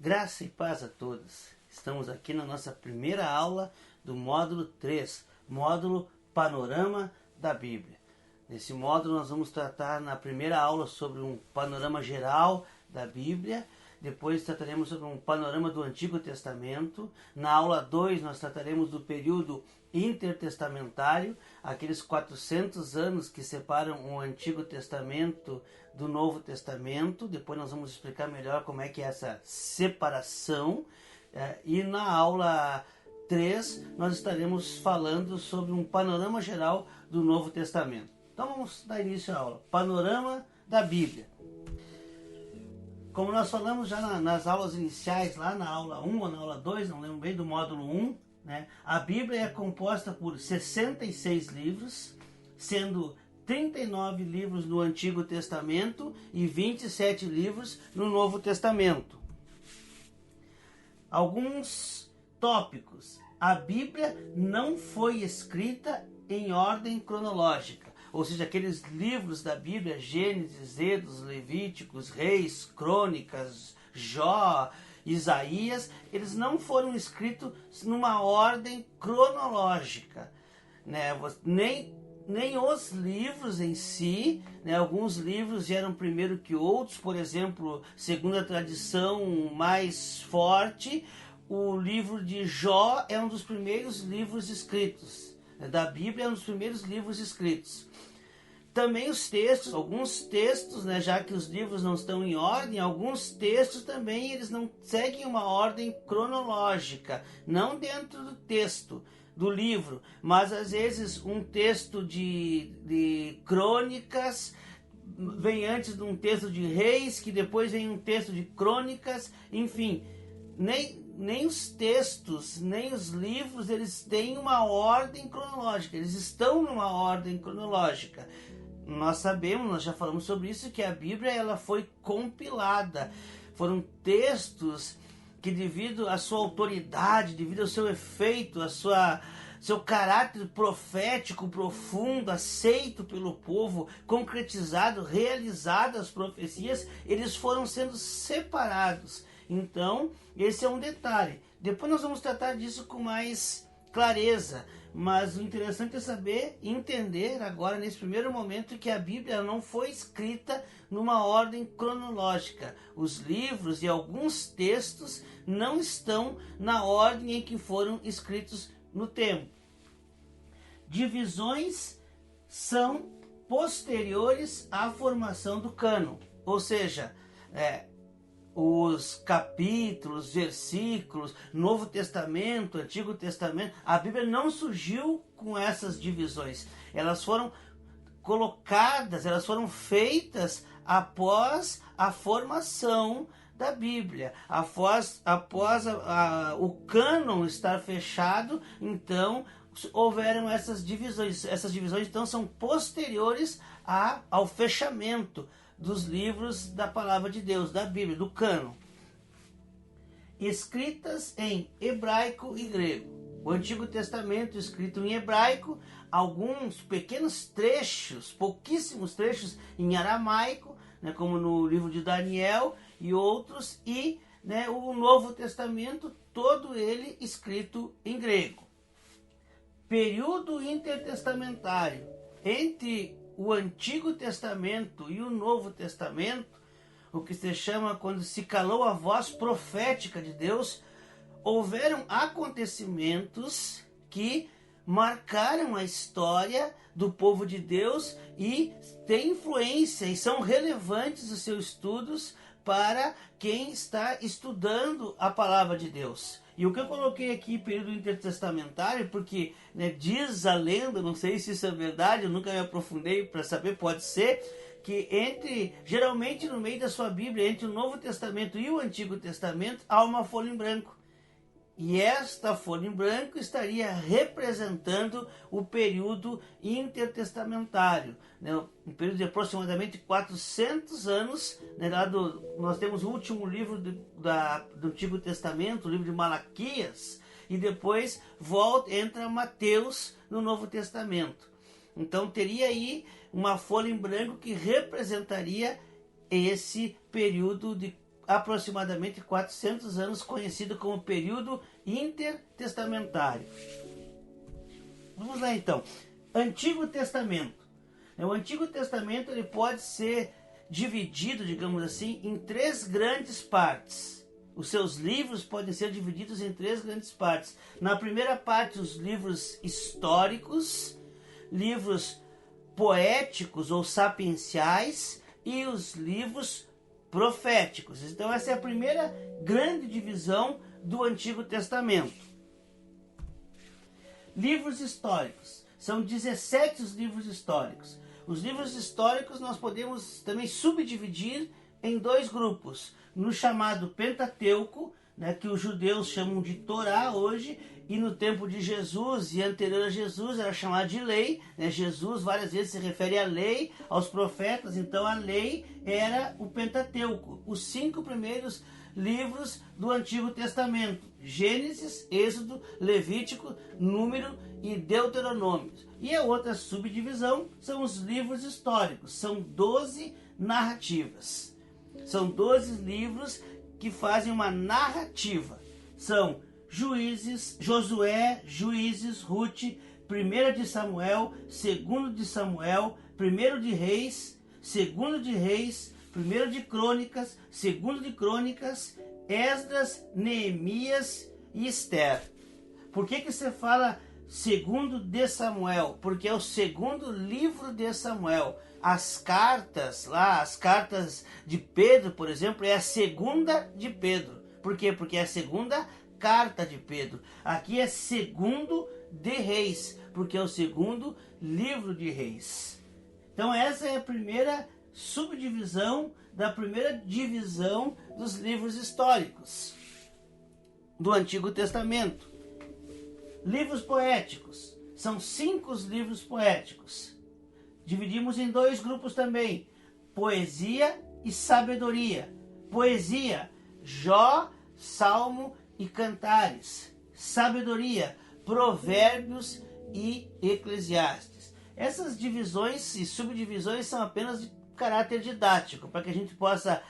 Graça e paz a todos. Estamos aqui na nossa primeira aula do módulo 3, módulo Panorama da Bíblia. Nesse módulo nós vamos tratar na primeira aula sobre um panorama geral da Bíblia, depois trataremos sobre um panorama do Antigo Testamento. Na aula 2 nós trataremos do período intertestamentário, aqueles 400 anos que separam o Antigo Testamento do Novo Testamento. Depois nós vamos explicar melhor como é que é essa separação. E na aula 3 nós estaremos falando sobre um panorama geral do Novo Testamento. Então vamos dar início à aula. Panorama da Bíblia. Como nós falamos já nas aulas iniciais, lá na aula 1 ou na aula 2, não lembro bem, do módulo 1, né? A Bíblia é composta por 66 livros, sendo 39 livros no Antigo Testamento e 27 livros no Novo Testamento. Alguns tópicos. A Bíblia não foi escrita em ordem cronológica. Ou seja, aqueles livros da Bíblia, Gênesis, Êxodo, Levíticos, Reis, Crônicas, Jó, Isaías, eles não foram escritos numa ordem cronológica, né? Nem os livros em si, né? Alguns livros vieram primeiro que outros, por exemplo, segundo a tradição mais forte, o livro de Jó é um dos primeiros livros escritos, né? Da Bíblia é um dos primeiros livros escritos. Também os textos, alguns textos, né, já que os livros não estão em ordem, alguns textos também eles não seguem uma ordem cronológica, não dentro do texto do livro, mas às vezes um texto de crônicas vem antes de um texto de reis, que depois vem um texto de crônicas, enfim, nem os textos, nem os livros, eles têm uma ordem cronológica, eles estão numa ordem cronológica. Nós sabemos, nós já falamos sobre isso, que a Bíblia ela foi compilada. Foram textos que, devido à sua autoridade, devido ao seu efeito, seu caráter profético profundo, aceito pelo povo, concretizado, realizado as profecias, eles foram sendo separados. Então, esse é um detalhe. Depois nós vamos tratar disso com mais clareza, mas o interessante é saber, entender agora nesse primeiro momento que a Bíblia não foi escrita numa ordem cronológica. Os livros e alguns textos não estão na ordem em que foram escritos no tempo. Divisões são posteriores à formação do cânon, ou seja, os capítulos, versículos, Novo Testamento, Antigo Testamento, a Bíblia não surgiu com essas divisões. Elas foram colocadas, elas foram feitas após a formação da Bíblia. Após o cânon estar fechado, então houveram essas divisões. Essas divisões, então, são posteriores ao fechamento dos livros da Palavra de Deus, da Bíblia, do cânon. Escritas em hebraico e grego. O Antigo Testamento escrito em hebraico, alguns pequenos trechos, pouquíssimos trechos em aramaico, né, como no livro de Daniel e outros, e né, o Novo Testamento, todo ele escrito em grego. Período intertestamentário entre o Antigo Testamento e o Novo Testamento, o que se chama quando se calou a voz profética de Deus, houveram acontecimentos que marcaram a história do povo de Deus e têm influência e são relevantes os seus estudos para quem está estudando a palavra de Deus. E o que eu coloquei aqui, período intertestamentário, porque né, diz a lenda, não sei se isso é verdade, eu nunca me aprofundei para saber, pode ser, que geralmente no meio da sua Bíblia, entre o Novo Testamento e o Antigo Testamento, há uma folha em branco. E esta folha em branco estaria representando o período intertestamentário, né? Um período de aproximadamente 400 anos. Né? Nós temos o último livro do Antigo Testamento, o livro de Malaquias, e depois entra Mateus no Novo Testamento. Então teria aí uma folha em branco que representaria esse período de aproximadamente 400 anos, conhecido como período intertestamentário. Vamos lá então. Antigo Testamento. O Antigo Testamento ele pode ser dividido, digamos assim, em 3 grandes partes. Os seus livros podem ser divididos em 3 grandes partes. Na primeira parte, os livros históricos, livros poéticos ou sapienciais e os livros proféticos. Então essa é a primeira grande divisão do Antigo Testamento. Livros históricos. São 17 os livros históricos. Os livros históricos nós podemos também subdividir em 2 grupos. No chamado Pentateuco, que os judeus chamam de Torá hoje, e no tempo de Jesus e anterior a Jesus era chamado de lei. Jesus várias vezes se refere à lei, aos profetas, então a lei era o Pentateuco, os 5 primeiros livros do Antigo Testamento: Gênesis, Êxodo, Levítico, Número e Deuteronômio. E a outra subdivisão são os livros históricos, são 12 narrativas. São 12 livros que fazem uma narrativa. São Juízes, Josué, Juízes, Ruth, 1 de Samuel, 2 de Samuel, 1 de Reis, 2 de Reis, 1 de Crônicas, 2 de Crônicas, Esdras, Neemias e Esther. Por que você fala 2 de Samuel? Porque é o 2º livro de Samuel. As cartas lá, as cartas de Pedro, por exemplo, é a 2ª de Pedro. Por quê? Porque é a 2ª carta de Pedro. Aqui é 2 de Reis, porque é o 2º livro de Reis. Então essa é a primeira subdivisão da primeira divisão dos livros históricos do Antigo Testamento. Livros poéticos. São 5 os livros poéticos. Dividimos em 2 grupos também: poesia e sabedoria. Poesia, Jó, Salmo e Cantares. Sabedoria, Provérbios e Eclesiastes. Essas divisões e subdivisões são apenas de caráter didático, para que a gente possa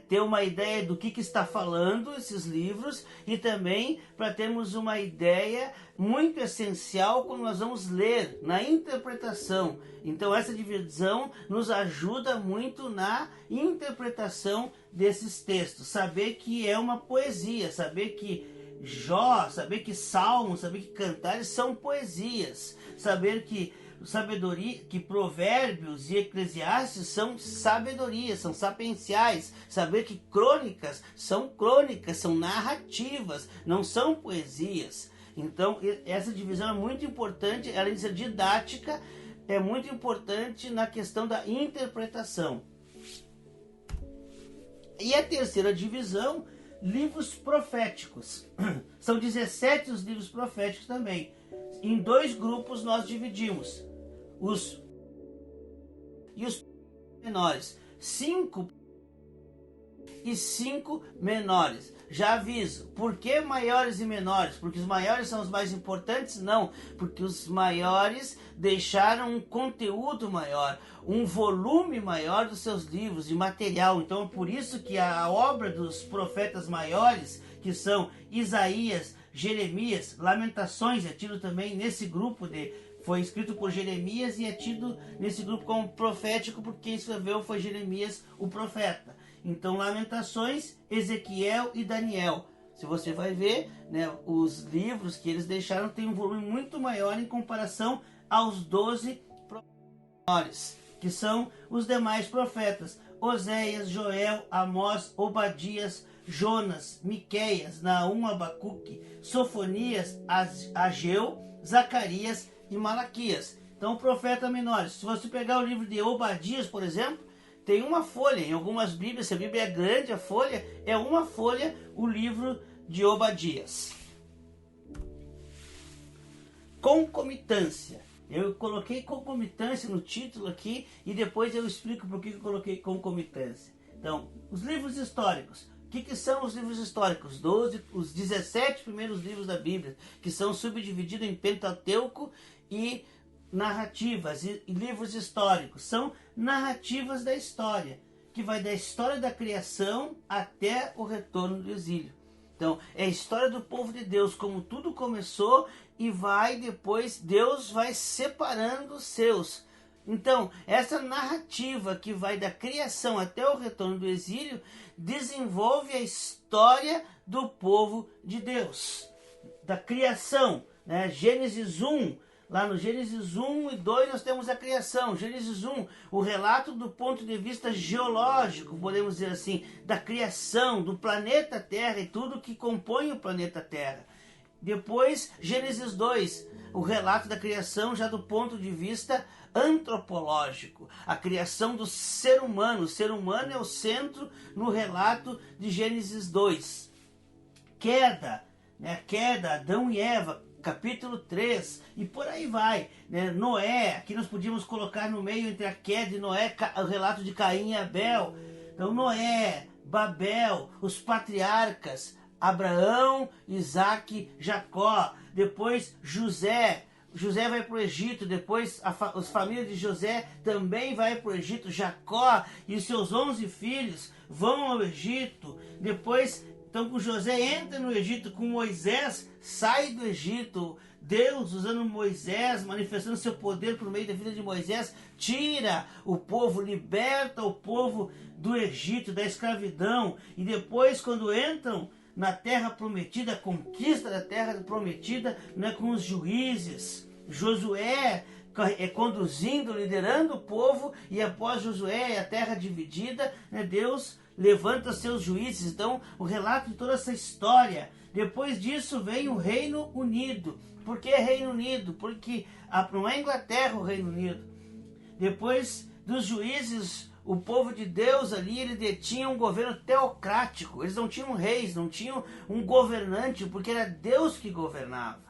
ter uma ideia do que está falando esses livros, e também para termos uma ideia muito essencial quando nós vamos ler, na interpretação. Então essa divisão nos ajuda muito na interpretação desses textos. Saber que é uma poesia, saber que Jó, saber que Salmos, saber que Cantares são poesias, saber que sabedoria, que Provérbios e Eclesiastes são sabedoria, são sapienciais, saber que crônicas, são narrativas, não são poesias. Então essa divisão é muito importante, além de ser didática, é muito importante na questão da interpretação. E a terceira divisão, livros proféticos. São 17 os livros proféticos também. Em 2 grupos nós dividimos os menores, 5 e 5 menores. Já aviso, por que maiores e menores? Porque os maiores são os mais importantes? Não, porque os maiores deixaram um conteúdo maior, um volume maior dos seus livros de material. Então é por isso que a obra dos profetas maiores, que são Isaías, Jeremias, Lamentações, é tido também nesse grupo foi escrito por Jeremias e é tido nesse grupo como profético, porque quem escreveu foi Jeremias, o profeta. Então, Lamentações, Ezequiel e Daniel. Se você vai ver, os livros que eles deixaram têm um volume muito maior em comparação aos 12 profetas, que são os demais profetas: Oséias, Joel, Amós, Obadias, Jonas, Miqueias, Naum, Abacuque, Sofonias, Ageu, Zacarias e Malaquias. Então, profeta menores. Se você pegar o livro de Obadias, por exemplo, tem uma folha. Em algumas Bíblias, se a Bíblia é grande, a folha é uma folha, o livro de Obadias. Concomitância. Eu coloquei concomitância no título aqui e depois eu explico por que eu coloquei concomitância. Então, os livros históricos. O que são os livros históricos? Os 17 primeiros livros da Bíblia, que são subdivididos em Pentateuco e narrativas. E livros históricos são narrativas da história. que vai da história da criação até o retorno do exílio. Então, é a história do povo de Deus, como tudo começou e vai depois, Deus vai separando os seus. Então, essa narrativa que vai da criação até o retorno do exílio, desenvolve a história do povo de Deus. Da criação, né? Gênesis 1, lá no Gênesis 1 e 2 nós temos a criação. Gênesis 1, o relato do ponto de vista geológico, podemos dizer assim, da criação, do planeta Terra e tudo que compõe o planeta Terra. Depois, Gênesis 2, o relato da criação já do ponto de vista antropológico, a criação do ser humano. O ser humano é o centro no relato de Gênesis 2. Queda, né? Queda, Adão e Eva, capítulo 3, e por aí vai, né? Noé, aqui nós podíamos colocar no meio entre a queda e Noé o relato de Caim e Abel. Então Noé, Babel, os patriarcas, Abraão, Isaac, Jacó, depois José vai para o Egito, depois as famílias de José também vai para o Egito, Jacó e os seus 11 filhos vão ao Egito, depois então com José entra no Egito, com Moisés sai do Egito, Deus usando Moisés, manifestando seu poder por meio da vida de Moisés, tira o povo, liberta o povo do Egito, da escravidão, e depois quando entram na terra prometida, a conquista da terra prometida, né, com os juízes, Josué conduzindo, liderando o povo, e após Josué, a terra dividida, né, Deus levanta seus juízes. Então, o relato de toda essa história. Depois disso vem o Reino Unido. Por que Reino Unido? Porque não é Inglaterra o Reino Unido. Depois dos juízes, o povo de Deus ali, ele detinha um governo teocrático. Eles não tinham reis, não tinham um governante, porque era Deus que governava.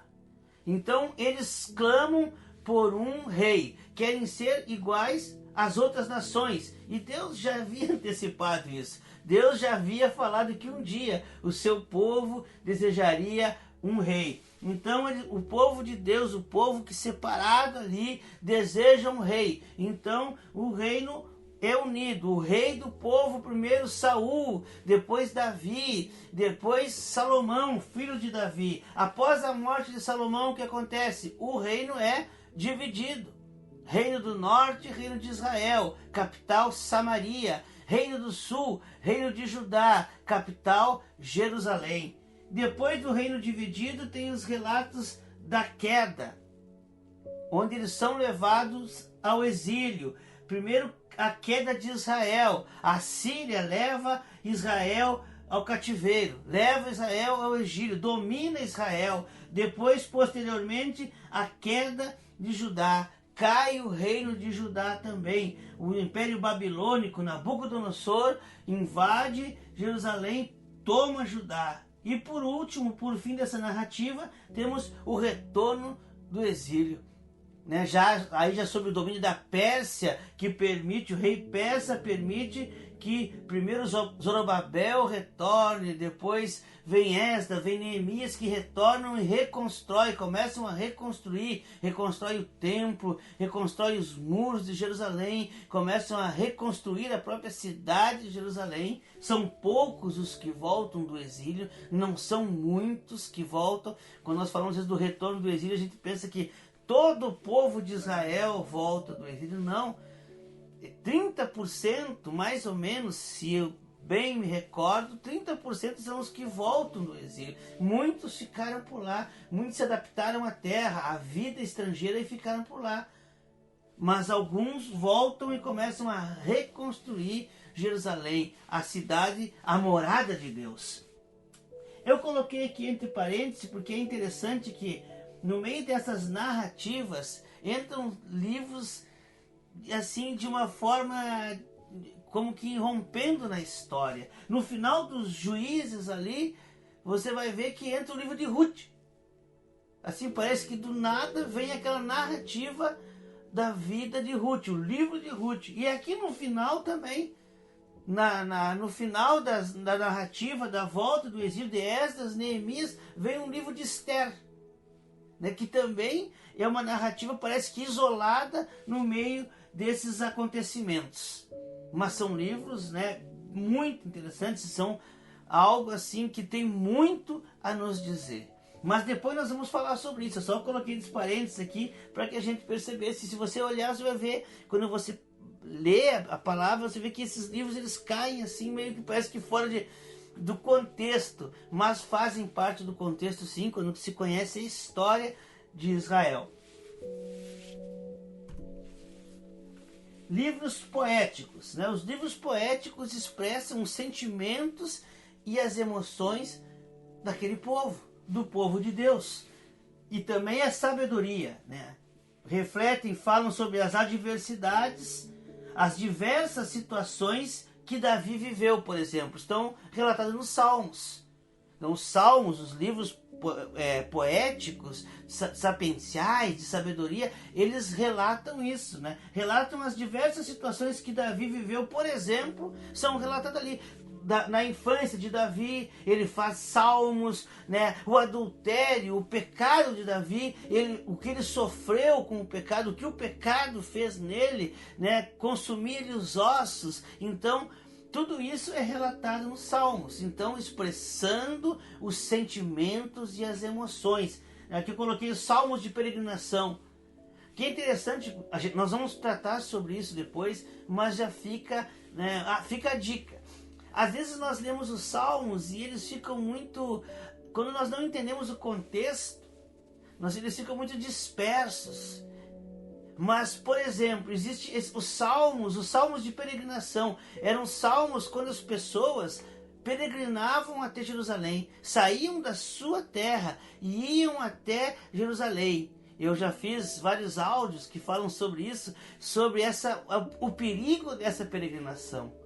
Então eles clamam por um rei, querem ser iguais às outras nações. E Deus já havia antecipado isso. Deus já havia falado que um dia o seu povo desejaria um rei. Então o povo de Deus, o povo que separado ali, deseja um rei. Então o reino é unido. O rei do povo, primeiro Saul, depois Davi, depois Salomão, filho de Davi. Após a morte de Salomão, o que acontece? O reino é dividido. Reino do norte, reino de Israel, capital Samaria. Reino do sul, reino de Judá, capital Jerusalém. Depois do reino dividido, tem os relatos da queda, onde eles são levados ao exílio. Primeiro, a queda de Israel. A Síria leva Israel ao cativeiro, leva Israel ao exílio, domina Israel. Depois, posteriormente, a queda de Judá. Cai o reino de Judá também. O Império Babilônico, Nabucodonosor, invade Jerusalém, toma Judá. E por último, por fim dessa narrativa, temos o retorno do exílio. Né? Aí já sob o domínio da Pérsia, que permite, o rei persa permite que primeiro Zorobabel retorne, depois vem Esdras, vem Neemias, que retornam e reconstroem, começam a reconstruir, reconstrói o templo, reconstrói os muros de Jerusalém, começam a reconstruir a própria cidade de Jerusalém. São poucos os que voltam do exílio, não são muitos que voltam. Quando nós falamos do retorno do exílio, a gente pensa que todo o povo de Israel volta do exílio. Não, 30% mais ou menos, se eu bem me recordo, 30% são os que voltam do exílio. Muitos ficaram por lá, muitos se adaptaram à terra, à vida estrangeira e ficaram por lá. Mas alguns voltam e começam a reconstruir Jerusalém, a cidade, a morada de Deus. Eu coloquei aqui entre parênteses porque é interessante que no meio dessas narrativas entram livros assim de uma forma como que rompendo na história. No final dos Juízes ali, você vai ver que entra o livro de Ruth. Assim, parece que do nada vem aquela narrativa da vida de Ruth, o livro de Ruth. E aqui no final também, no final da narrativa da volta do exílio de Esdras, Neemias, vem um livro de Esther, né, que também é uma narrativa, parece que isolada no meio desses acontecimentos. mas são livros, né, muito interessantes, são algo assim que tem muito a nos dizer. Mas depois nós vamos falar sobre isso. Eu só coloquei esses parênteses aqui para que a gente percebesse. Se você olhar, você vai ver, quando você lê a palavra, você vê que esses livros eles caem assim, meio que parece que fora do contexto, mas fazem parte do contexto sim, quando se conhece a história de Israel. Livros poéticos, né? Os livros poéticos expressam os sentimentos e as emoções daquele povo, do povo de Deus. E também a sabedoria, né? Refletem, falam sobre as adversidades, as diversas situações que Davi viveu, por exemplo, estão relatadas nos Salmos. Então, os Salmos, os livros poéticos, sapienciais, de sabedoria, eles relatam isso, né? Relatam as diversas situações que Davi viveu, por exemplo, são relatadas ali. Na infância de Davi, ele faz salmos, né? O adultério, o pecado de Davi, o que ele sofreu com o pecado, o que o pecado fez nele, né? Consumir-lhe os ossos. Então, tudo isso é relatado nos salmos, então expressando os sentimentos e as emoções. Aqui eu coloquei os salmos de peregrinação, que é interessante, nós vamos tratar sobre isso depois, mas já fica, né, fica a dica. Às vezes nós lemos os salmos e eles ficam muito, quando nós não entendemos o contexto, eles ficam muito dispersos. Mas, por exemplo, existem os salmos de peregrinação. Eram salmos quando as pessoas peregrinavam até Jerusalém, saíam da sua terra e iam até Jerusalém. Eu já fiz vários áudios que falam sobre isso, sobre o perigo dessa peregrinação.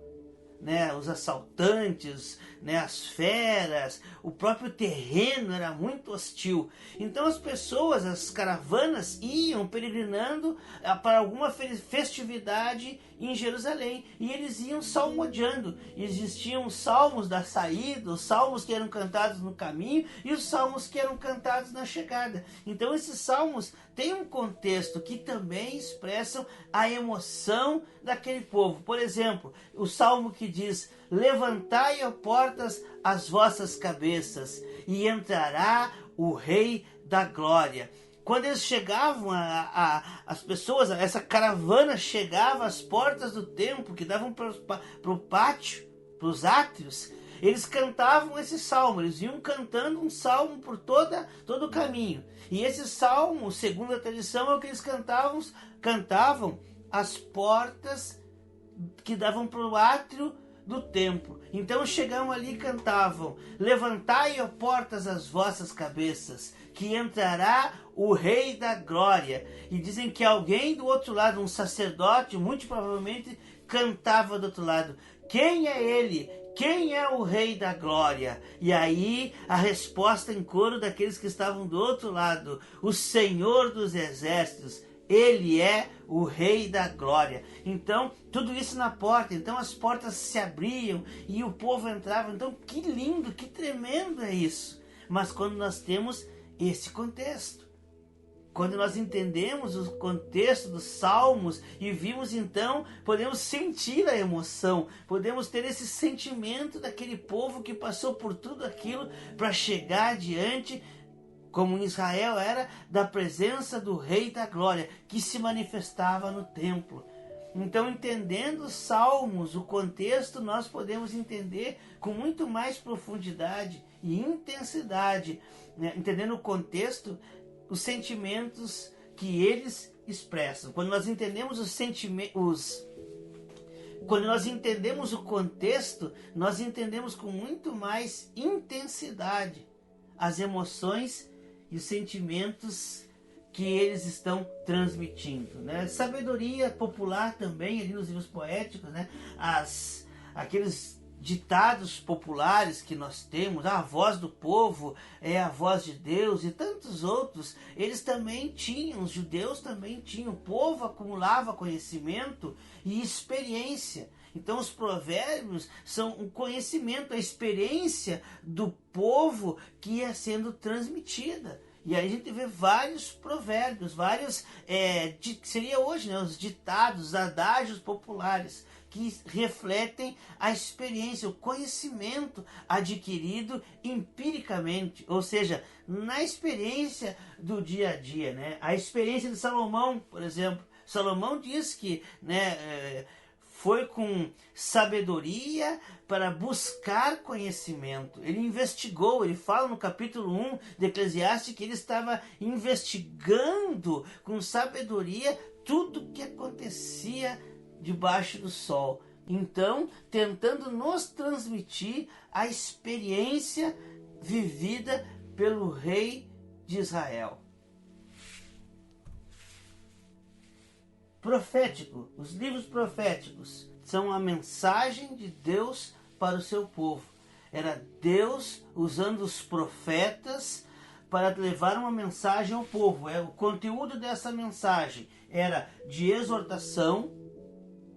Né, os assaltantes, né, as feras, o próprio terreno era muito hostil. Então as pessoas, as caravanas iam peregrinando para alguma festividade em Jerusalém e eles iam salmodiando. Existiam os salmos da saída, os salmos que eram cantados no caminho e os salmos que eram cantados na chegada. Então esses salmos têm um contexto que também expressam a emoção daquele povo. Por exemplo, o salmo que diz: levantai, ó portas, as vossas cabeças, e entrará o Rei da Glória. Quando eles chegavam, as pessoas, essa caravana chegava às portas do templo, que davam para o pátio, para os átrios, eles cantavam esse salmo, eles iam cantando um salmo por todo o caminho. E esse salmo, segundo a tradição, é o que eles cantavam às portas que davam para o átrio do templo. Então chegavam ali e cantavam: levantai, ó portas, as vossas cabeças, que entrará o Rei da Glória. E dizem que alguém do outro lado, um sacerdote, muito provavelmente, cantava do outro lado: quem é ele? Quem é o Rei da Glória? E aí a resposta em coro daqueles que estavam do outro lado: o Senhor dos Exércitos. Ele é o Rei da Glória. Então, tudo isso na porta. Então, as portas se abriam e o povo entrava. Então, que lindo, que tremendo é isso. Mas quando nós temos esse contexto, quando nós entendemos o contexto dos salmos e vimos, então, podemos sentir a emoção, podemos ter esse sentimento daquele povo que passou por tudo aquilo para chegar diante, como em Israel era, da presença do Rei da Glória, que se manifestava no templo. Então, entendendo os salmos, o contexto, nós podemos entender com muito mais profundidade e intensidade, né? Entendendo o contexto, os sentimentos que eles expressam. Quando nós entendemos quando nós entendemos o contexto, nós entendemos com muito mais intensidade as emoções e os sentimentos que eles estão transmitindo, né? Sabedoria popular também, ali nos livros poéticos, né? Aqueles ditados populares que nós temos, a voz do povo é a voz de Deus e tantos outros, eles também tinham, os judeus também tinham, o povo acumulava conhecimento e experiência. Então os provérbios são um conhecimento, a experiência do povo que ia sendo transmitida. E aí a gente vê vários provérbios, vários, que seria hoje, né, os ditados, os adágios populares, que que refletem a experiência, o conhecimento adquirido empiricamente, ou seja, na experiência do dia a dia, né? A experiência de Salomão, por exemplo. Salomão diz que, né, foi com sabedoria para buscar conhecimento. Ele investigou, ele fala no capítulo 1 de Eclesiastes que ele estava investigando com sabedoria tudo o que acontecia debaixo do sol. Então, tentando nos transmitir a experiência vivida pelo rei de Israel. Profético, os livros proféticos são a mensagem de Deus para o seu povo. Era Deus usando os profetas para levar uma mensagem ao povo. O conteúdo dessa mensagem era de exortação.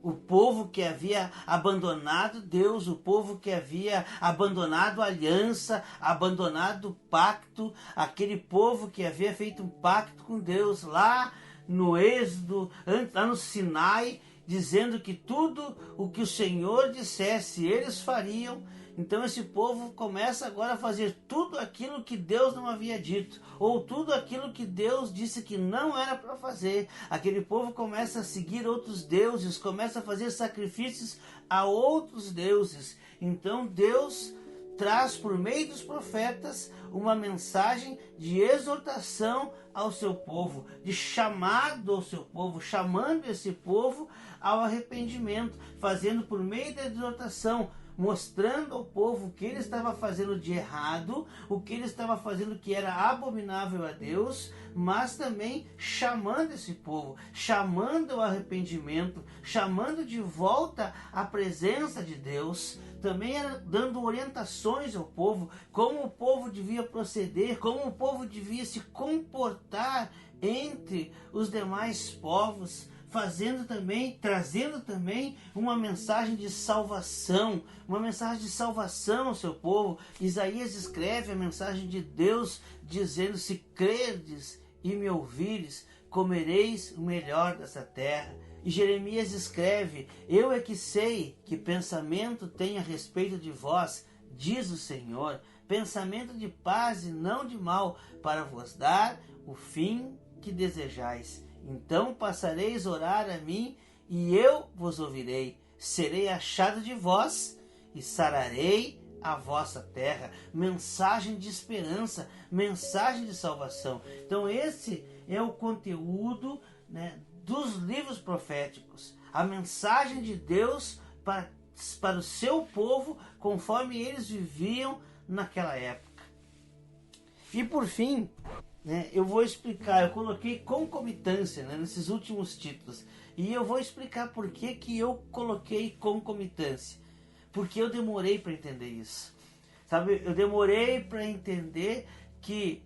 O povo que havia abandonado Deus, o povo que havia abandonado a aliança, abandonado o pacto, aquele povo que havia feito um pacto com Deus lá no Êxodo, lá no Sinai, dizendo que tudo o que o Senhor dissesse eles fariam. Então esse povo começa agora a fazer tudo aquilo que Deus não havia dito, ou tudo aquilo que Deus disse que não era para fazer. Aquele povo começa a seguir outros deuses, começa a fazer sacrifícios a outros deuses. Então Deus traz por meio dos profetas uma mensagem de exortação ao seu povo, de chamado ao seu povo, chamando esse povo ao arrependimento, fazendo por meio da exortação, mostrando ao povo o que ele estava fazendo de errado, o que ele estava fazendo que era abominável a Deus, mas também chamando esse povo, chamando ao arrependimento, chamando de volta à presença de Deus. Também era dando orientações ao povo, como o povo devia proceder, como o povo devia se comportar entre os demais povos, trazendo também uma mensagem de salvação, ao seu povo. Isaías escreve a mensagem de Deus dizendo: se crerdes e me ouvires, comereis o melhor dessa terra. E Jeremias escreve: eu é que sei que pensamento tenho a respeito de vós, diz o Senhor, pensamento de paz e não de mal, para vos dar o fim que desejais. Então passareis a orar a mim, e eu vos ouvirei. Serei achado de vós, e sararei a vossa terra. Mensagem de esperança, mensagem de salvação. Então esse é o conteúdo, né, dos livros proféticos. A mensagem de Deus para o seu povo, conforme eles viviam naquela época. E por fim, né, eu vou explicar, eu coloquei concomitância, né, nesses últimos títulos, e eu vou explicar por que eu coloquei concomitância, porque eu demorei para entender isso, sabe? Eu demorei para entender que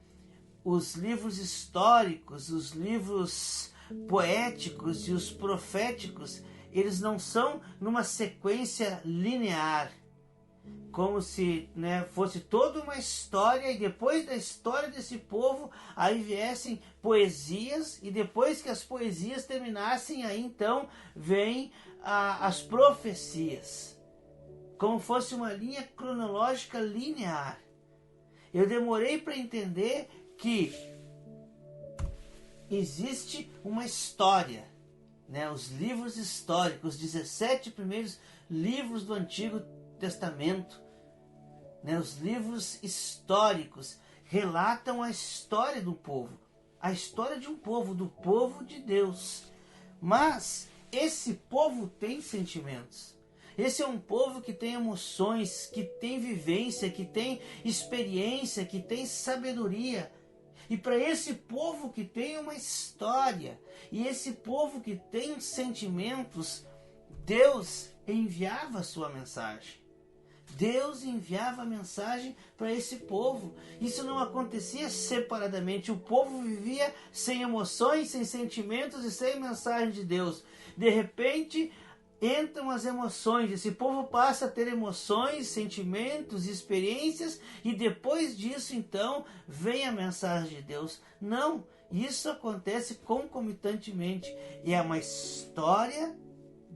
os livros históricos, os livros poéticos e os proféticos, eles não são numa sequência linear, como se, né, fosse toda uma história, e depois da história desse povo, aí viessem poesias, e depois que as poesias terminassem, aí então vem as profecias, como fosse uma linha cronológica linear. Eu demorei para entender que existe uma história, né, os livros históricos, os 17 primeiros livros do Antigo Testamento, né, os livros históricos relatam a história do povo, a história de um povo, do povo de Deus. Mas esse povo tem sentimentos. Esse é um povo que tem emoções, que tem vivência, que tem experiência, que tem sabedoria. E para esse povo que tem uma história, e esse povo que tem sentimentos, Deus enviava a sua mensagem. Deus enviava a mensagem para esse povo. Isso não acontecia separadamente. O povo vivia sem emoções, sem sentimentos e sem mensagem de Deus. De repente, entram as emoções. Esse povo passa a ter emoções, sentimentos, experiências, e depois disso, então, vem a mensagem de Deus. Não, isso acontece concomitantemente. E é uma história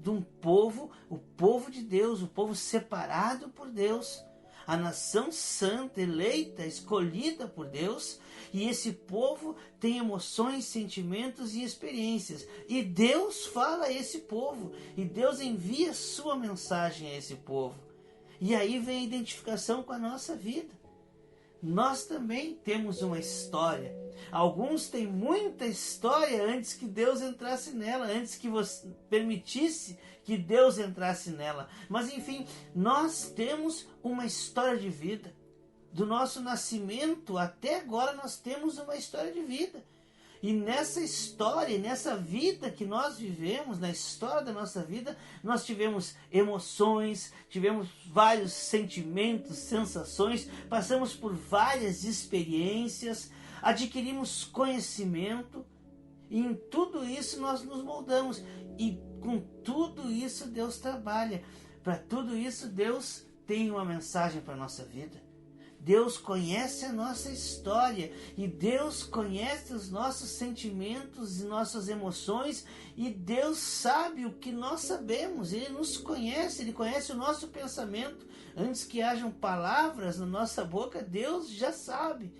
de um povo, o povo de Deus, o povo separado por Deus, a nação santa, eleita, escolhida por Deus, e esse povo tem emoções, sentimentos e experiências. E Deus fala a esse povo, e Deus envia sua mensagem a esse povo. E aí vem a identificação com a nossa vida. Nós também temos uma história. Alguns têm muita história antes que Deus entrasse nela, antes que você permitisse que Deus entrasse nela. Mas enfim, nós temos uma história de vida. Do nosso nascimento até agora nós temos uma história de vida. E nessa história, nessa vida que nós vivemos, na história da nossa vida, nós tivemos emoções, tivemos vários sentimentos, sensações, passamos por várias experiências, adquirimos conhecimento, e em tudo isso nós nos moldamos. E com tudo isso Deus trabalha. Para tudo isso Deus tem uma mensagem para a nossa vida. Deus conhece a nossa história e Deus conhece os nossos sentimentos e nossas emoções, e Deus sabe o que nós sabemos. Ele nos conhece, Ele conhece o nosso pensamento. Antes que hajam palavras na nossa boca, Deus já sabe.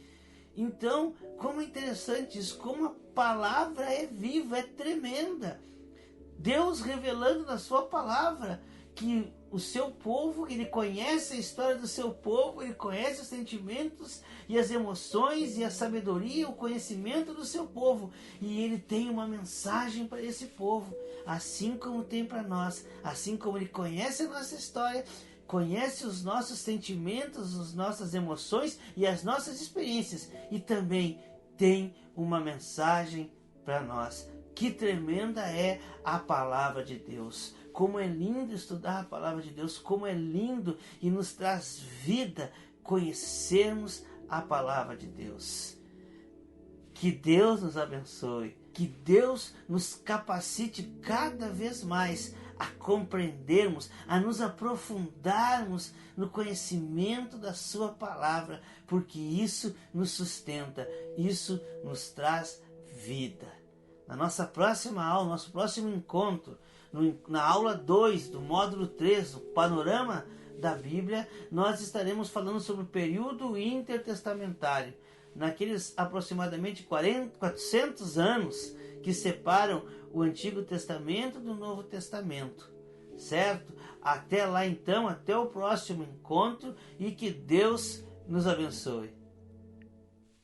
Então, como é interessante isso, como a palavra é viva, é tremenda. Deus revelando na sua palavra que o seu povo, Ele conhece a história do seu povo, Ele conhece os sentimentos e as emoções e a sabedoria, o conhecimento do seu povo. E Ele tem uma mensagem para esse povo, assim como tem para nós. Assim como Ele conhece a nossa história, conhece os nossos sentimentos, as nossas emoções e as nossas experiências. E também tem uma mensagem para nós. Que tremenda é a palavra de Deus. Como é lindo estudar a palavra de Deus, como é lindo e nos traz vida conhecermos a palavra de Deus. Que Deus nos abençoe, que Deus nos capacite cada vez mais a compreendermos, a nos aprofundarmos no conhecimento da sua palavra, porque isso nos sustenta, isso nos traz vida. Na nossa próxima aula, nosso próximo encontro, na aula 2 do módulo 3, do panorama da Bíblia, nós estaremos falando sobre o período intertestamentário, naqueles aproximadamente 400 anos que separam o Antigo Testamento do Novo Testamento, certo? Até lá então, até o próximo encontro, e que Deus nos abençoe.